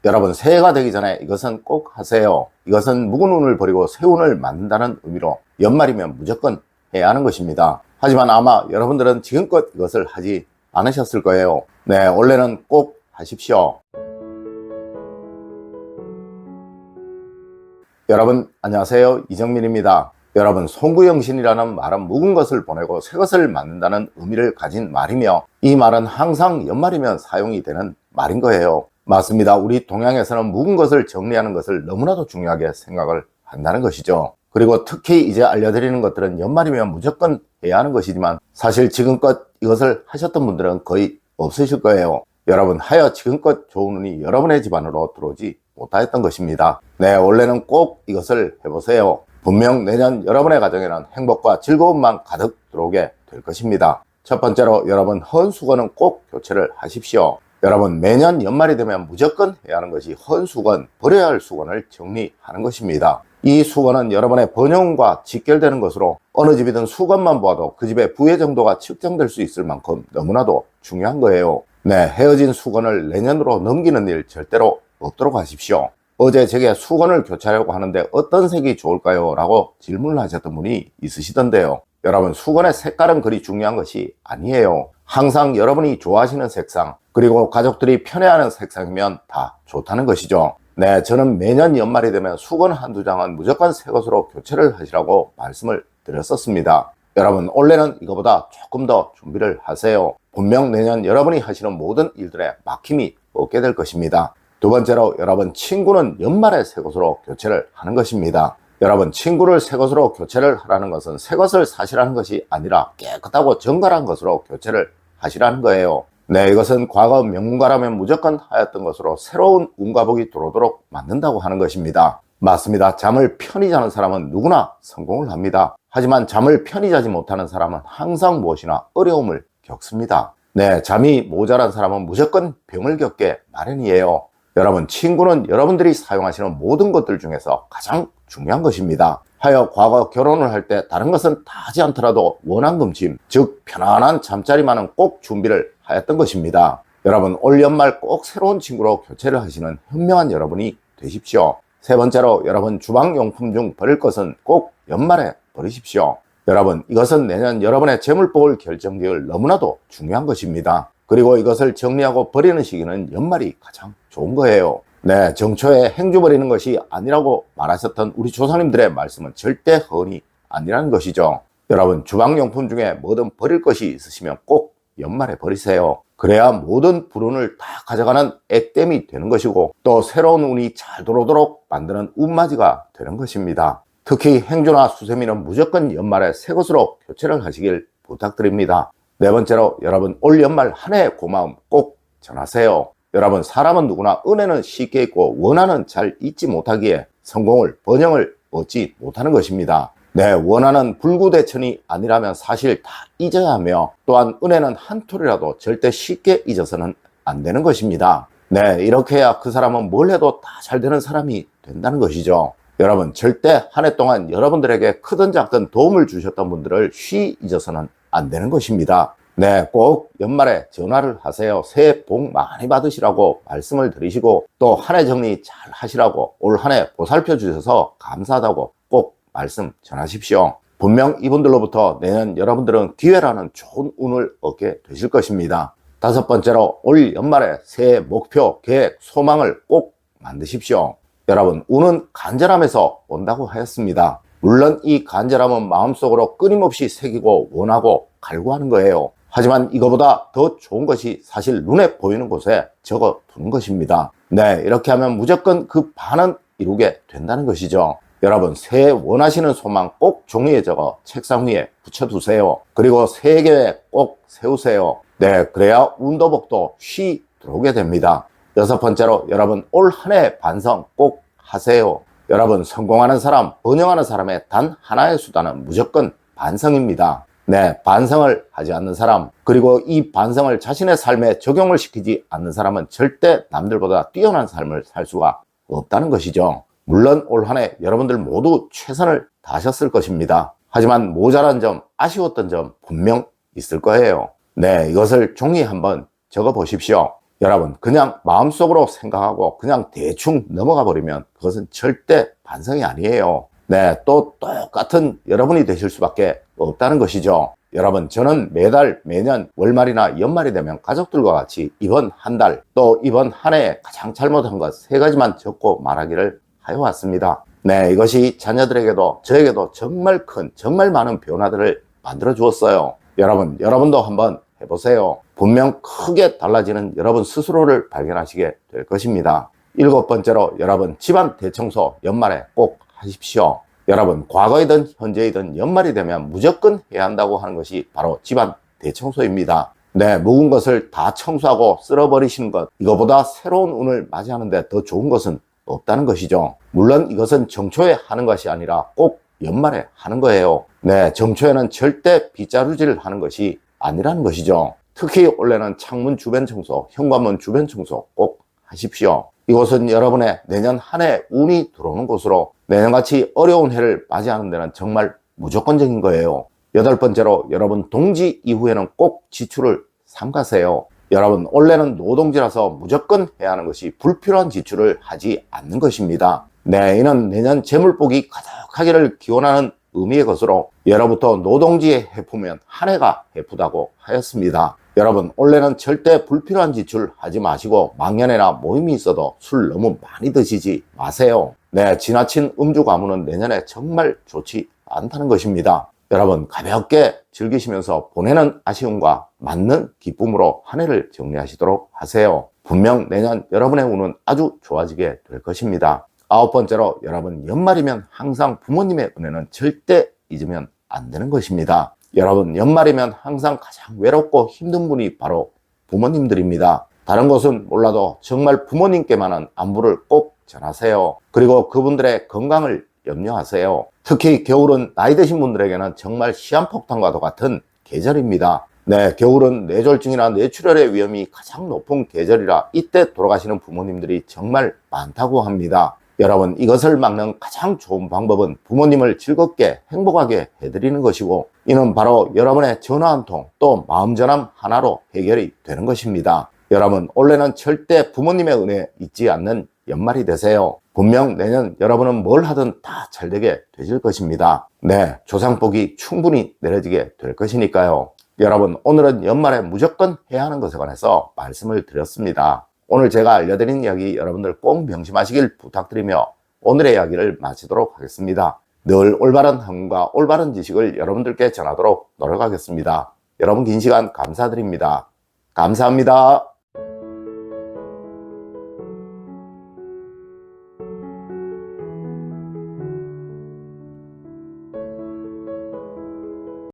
여러분, 새해가 되기 전에 이것은 꼭 하세요. 이것은 묵은 운을 버리고 새 운을 만든다는 의미로 연말이면 무조건 해야 하는 것입니다. 하지만 아마 여러분들은 지금껏 이것을 하지 않으셨을 거예요. 네, 원래는 꼭 하십시오. 여러분 안녕하세요, 이정민입니다. 여러분, 송구영신이라는 말은 묵은 것을 보내고 새 것을 만든다는 의미를 가진 말이며, 이 말은 항상 연말이면 사용이 되는 말인 거예요. 맞습니다. 우리 동양에서는 묵은 것을 정리하는 것을 너무나도 중요하게 생각을 한다는 것이죠. 그리고 특히 이제 알려드리는 것들은 연말이면 무조건 해야 하는 것이지만, 사실 지금껏 이것을 하셨던 분들은 거의 없으실 거예요. 여러분, 하여 지금껏 좋은 운이 여러분의 집안으로 들어오지 못하였던 것입니다. 네, 원래는 꼭 이것을 해보세요. 분명 내년 여러분의 가정에는 행복과 즐거움만 가득 들어오게 될 것입니다. 첫 번째로, 여러분, 헌수건은 꼭 교체를 하십시오. 여러분, 매년 연말이 되면 무조건 해야 하는 것이 헌수건, 버려야 할 수건을 정리하는 것입니다. 이 수건은 여러분의 번영과 직결되는 것으로 어느 집이든 수건만 보아도 그 집의 부의 정도가 측정될 수 있을 만큼 너무나도 중요한 거예요. 네, 헤어진 수건을 내년으로 넘기는 일 절대로 없도록 하십시오. 어제 제게 수건을 교체하려고 하는데 어떤 색이 좋을까요? 라고 질문을 하셨던 분이 있으시던데요. 여러분, 수건의 색깔은 그리 중요한 것이 아니에요. 항상 여러분이 좋아하시는 색상, 그리고 가족들이 편해하는 색상이면 다 좋다는 것이죠. 네, 저는 매년 연말이 되면 수건 한두 장은 무조건 새 것으로 교체를 하시라고 말씀을 드렸었습니다. 여러분, 올해는 이거보다 조금 더 준비를 하세요. 분명 내년 여러분이 하시는 모든 일들에 막힘이 없게 될 것입니다. 두 번째로, 여러분, 친구는 연말에 새 것으로 교체를 하는 것입니다. 여러분, 친구를 새 것으로 교체를 하라는 것은 새 것을 사시라는 것이 아니라 깨끗하고 정갈한 것으로 교체를 하시라는 거예요. 네, 이것은 과거 명문가라면 무조건 하였던 것으로 새로운 운과 복이 들어오도록 만든다고 하는 것입니다. 맞습니다. 잠을 편히 자는 사람은 누구나 성공을 합니다. 하지만 잠을 편히 자지 못하는 사람은 항상 무엇이나 어려움을 겪습니다. 네, 잠이 모자란 사람은 무조건 병을 겪게 마련이에요. 여러분, 친구는 여러분들이 사용하시는 모든 것들 중에서 가장 중요한 것입니다. 하여 과거 결혼을 할 때 다른 것은 다 하지 않더라도 원한금침, 즉 편안한 잠자리만은 꼭 준비를 하였던 것입니다. 여러분, 올 연말 꼭 새로운 친구로 교체를 하시는 현명한 여러분이 되십시오. 세 번째로, 여러분, 주방용품 중 버릴 것은 꼭 연말에 버리십시오. 여러분, 이것은 내년 여러분의 재물복을 결정지을 너무나도 중요한 것입니다. 그리고 이것을 정리하고 버리는 시기는 연말이 가장 좋은 거예요. 네, 정초에 행주 버리는 것이 아니라고 말하셨던 우리 조상님들의 말씀은 절대 허언이 아니라는 것이죠. 여러분, 주방용품 중에 뭐든 버릴 것이 있으시면 꼭 연말에 버리세요. 그래야 모든 불운을 다 가져가는 액땜이 되는 것이고, 또 새로운 운이 잘 들어오도록 만드는 운맞이가 되는 것입니다. 특히 행주나 수세미는 무조건 연말에 새 것으로 교체를 하시길 부탁드립니다. 네 번째로, 여러분, 올 연말 한 해의 고마움 꼭 전하세요. 여러분, 사람은 누구나 은혜는 쉽게 잊고 원한은 잘 잊지 못하기에 성공을, 번영을 얻지 못하는 것입니다. 네, 원한은 불구대천이 아니라면 사실 다 잊어야 하며, 또한 은혜는 한 톨이라도 절대 쉽게 잊어서는 안 되는 것입니다. 네, 이렇게 해야 그 사람은 뭘 해도 다 잘 되는 사람이 된다는 것이죠. 여러분, 절대 한 해 동안 여러분들에게 크든 작든 도움을 주셨던 분들을 쉬 잊어서는 안 되는 것입니다. 네, 꼭 연말에 전화를 하세요. 새해 복 많이 받으시라고 말씀을 드리시고, 또 한 해 정리 잘 하시라고, 올 한 해 보살펴 주셔서 감사하다고 꼭 말씀 전하십시오. 분명 이분들로부터 내년 여러분들은 기회라는 좋은 운을 얻게 되실 것입니다. 다섯 번째로, 올 연말에 새해 목표, 계획, 소망을 꼭 만드십시오. 여러분, 운은 간절함에서 온다고 하였습니다. 물론 이 간절함은 마음속으로 끊임없이 새기고 원하고 갈구하는 거예요. 하지만 이거보다 더 좋은 것이 사실 눈에 보이는 곳에 적어 두는 것입니다. 네, 이렇게 하면 무조건 그 반은 이루게 된다는 것이죠. 여러분, 새해 원하시는 소망 꼭 종이에 적어 책상 위에 붙여두세요. 그리고 새해 계획 꼭 세우세요. 네, 그래야 운도 복도 쉬 들어오게 됩니다. 여섯 번째로, 여러분, 올 한 해 반성 꼭 하세요. 여러분, 성공하는 사람, 번영하는 사람의 단 하나의 수단은 무조건 반성입니다. 네, 반성을 하지 않는 사람, 그리고 이 반성을 자신의 삶에 적용을 시키지 않는 사람은 절대 남들보다 뛰어난 삶을 살 수가 없다는 것이죠. 물론 올 한 해 여러분들 모두 최선을 다하셨을 것입니다. 하지만 모자란 점, 아쉬웠던 점 분명 있을 거예요. 네, 이것을 종이에 한번 적어 보십시오. 여러분, 그냥 마음속으로 생각하고 그냥 대충 넘어가 버리면 그것은 절대 반성이 아니에요. 네, 또 똑같은 여러분이 되실 수밖에 없다는 것이죠. 여러분, 저는 매달 매년 월말이나 연말이 되면 가족들과 같이 이번 한 달 또 이번 한 해에 가장 잘못한 것 세 가지만 적고 말하기를 하여 왔습니다. 네, 이것이 자녀들에게도 저에게도 정말 큰 정말 많은 변화들을 만들어 주었어요. 여러분도 한번 해보세요. 분명 크게 달라지는 여러분 스스로를 발견하시게 될 것입니다. 7번째로 여러분, 집안 대청소 연말에 꼭 하십시오. 여러분, 과거이든 현재이든 연말이 되면 무조건 해야 한다고 하는 것이 바로 집안 대청소입니다. 네, 묵은 것을 다 청소하고 쓸어버리시는 것, 이거보다 새로운 운을 맞이하는데 더 좋은 것은 없다는 것이죠. 물론 이것은 정초에 하는 것이 아니라 꼭 연말에 하는 거예요. 네, 정초에는 절대 빗자루질을 하는 것이 아니라는 것이죠. 특히 올해는 창문 주변 청소, 현관문 주변 청소 꼭 하십시오. 이곳은 여러분의 내년 한 해 운이 들어오는 곳으로 내년같이 어려운 해를 맞이하는 데는 정말 무조건적인 거예요. 8번째로 여러분, 동지 이후에는 꼭 지출을 삼가세요. 여러분, 원래는 노동지라서 무조건 해야 하는 것이 불필요한 지출을 하지 않는 것입니다. 네, 이는 내년 재물복이 가득하기를 기원하는 의미의 것으로 예로부터 노동지에 해프면 한 해가 해프다고 하였습니다. 여러분, 원래는 절대 불필요한 지출 하지 마시고 망연회나 모임이 있어도 술 너무 많이 드시지 마세요. 네, 지나친 음주 가무는 내년에 정말 좋지 않다는 것입니다. 여러분, 가볍게 즐기시면서 보내는 아쉬움과 맞는 기쁨으로 한 해를 정리하시도록 하세요. 분명 내년 여러분의 운은 아주 좋아지게 될 것입니다. 9번째로 여러분, 연말이면 항상 부모님의 은혜는 절대 잊으면 안 되는 것입니다. 여러분, 연말이면 항상 가장 외롭고 힘든 분이 바로 부모님들입니다. 다른 것은 몰라도 정말 부모님께만은 안부를 꼭 전하세요. 그리고 그분들의 건강을 염려하세요. 특히 겨울은 나이 드신 분들에게는 정말 시한폭탄과도 같은 계절입니다. 네, 겨울은 뇌졸중이나 뇌출혈의 위험이 가장 높은 계절이라 이때 돌아가시는 부모님들이 정말 많다고 합니다. 여러분, 이것을 막는 가장 좋은 방법은 부모님을 즐겁게 행복하게 해드리는 것이고, 이는 바로 여러분의 전화 한 통, 또 마음 전함 하나로 해결이 되는 것입니다. 여러분, 올해는 절대 부모님의 은혜 잊지 않는 연말이 되세요. 분명 내년 여러분은 뭘 하든 다 잘되게 되실 것입니다. 네, 조상복이 충분히 내려지게 될 것이니까요. 여러분, 오늘은 연말에 무조건 해야 하는 것에 관해서 말씀을 드렸습니다. 오늘 제가 알려드린 이야기 여러분들 꼭 명심하시길 부탁드리며 오늘의 이야기를 마치도록 하겠습니다. 늘 올바른 학문과 올바른 지식을 여러분들께 전하도록 노력하겠습니다. 여러분, 긴 시간 감사드립니다. 감사합니다.